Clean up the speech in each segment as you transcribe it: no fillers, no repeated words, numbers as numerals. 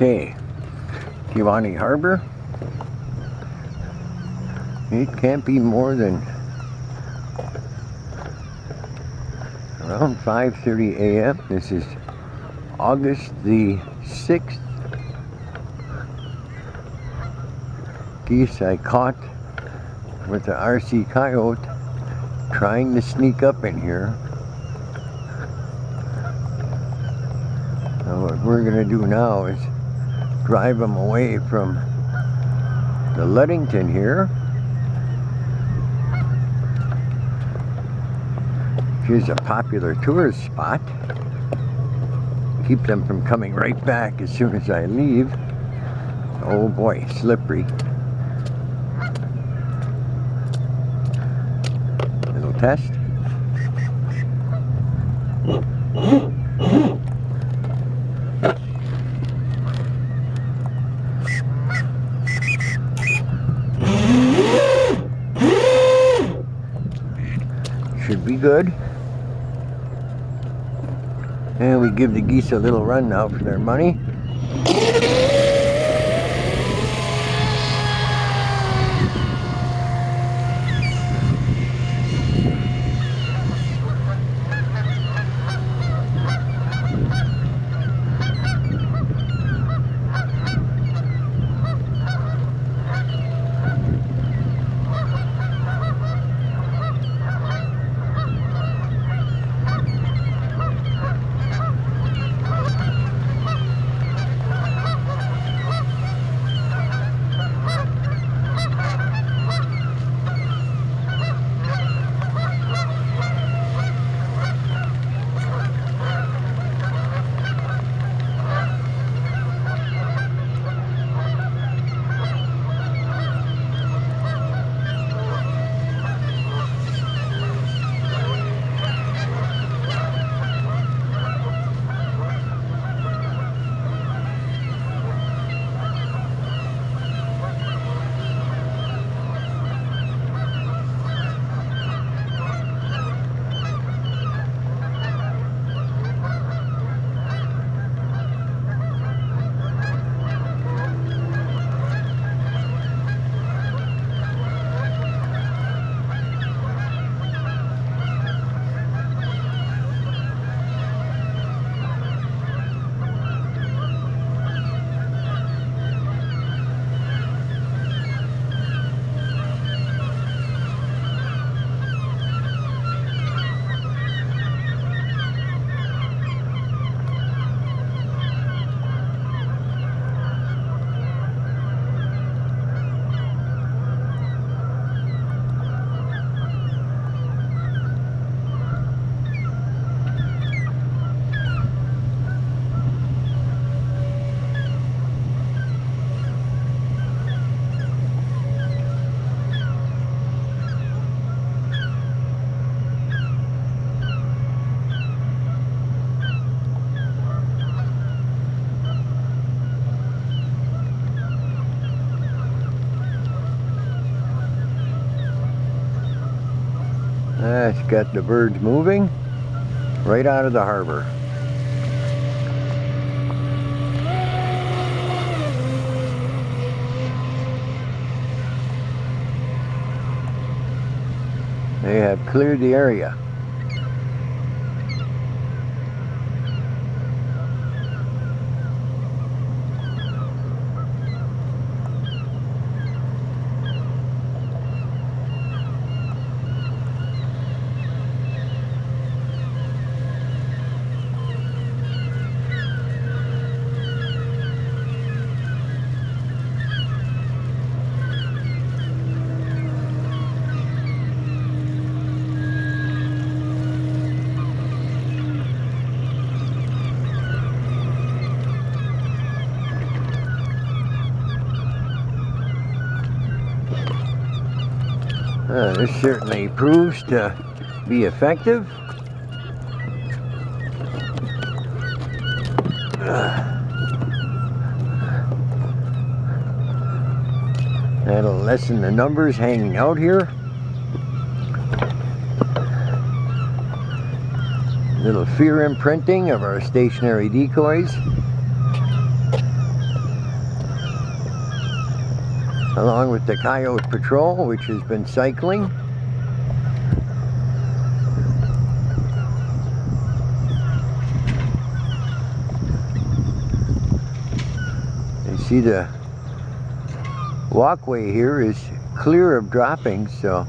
Okay, Kiwani Harbor. It can't be more than around 5:30 a.m. This is August the 6th. Geese I caught with the RC Coyote trying to sneak up in here. So what we're going to do now is drive them away from the Ludington here, which is a popular tourist spot. Keep them from coming right back as soon as I leave. Oh boy, slippery. Little test. Should be good. And we give the geese a little run now for their money. That's got the birds moving right out of the harbor. They have cleared the area. This certainly proves to be effective. That'll lessen the numbers hanging out here. Little fear imprinting of our stationary decoys. along with the Coyote Patrol, which has been cycling. You see the walkway here is clear of droppings, so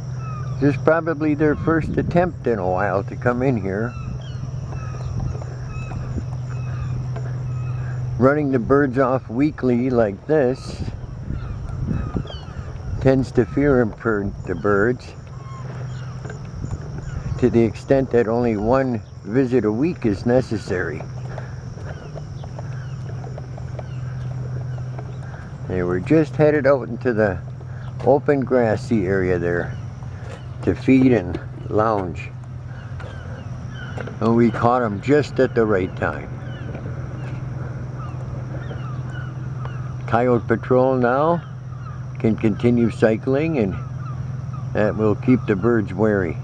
this is probably their first attempt in a while to come in here. Running the birds off weekly like this tends to fear the birds to the extent that only one visit a week is necessary. They were just headed out into the open grassy area there to feed and lounge. And we caught them just at the right time. Coyote Patrol now can continue cycling, and that will keep the birds wary.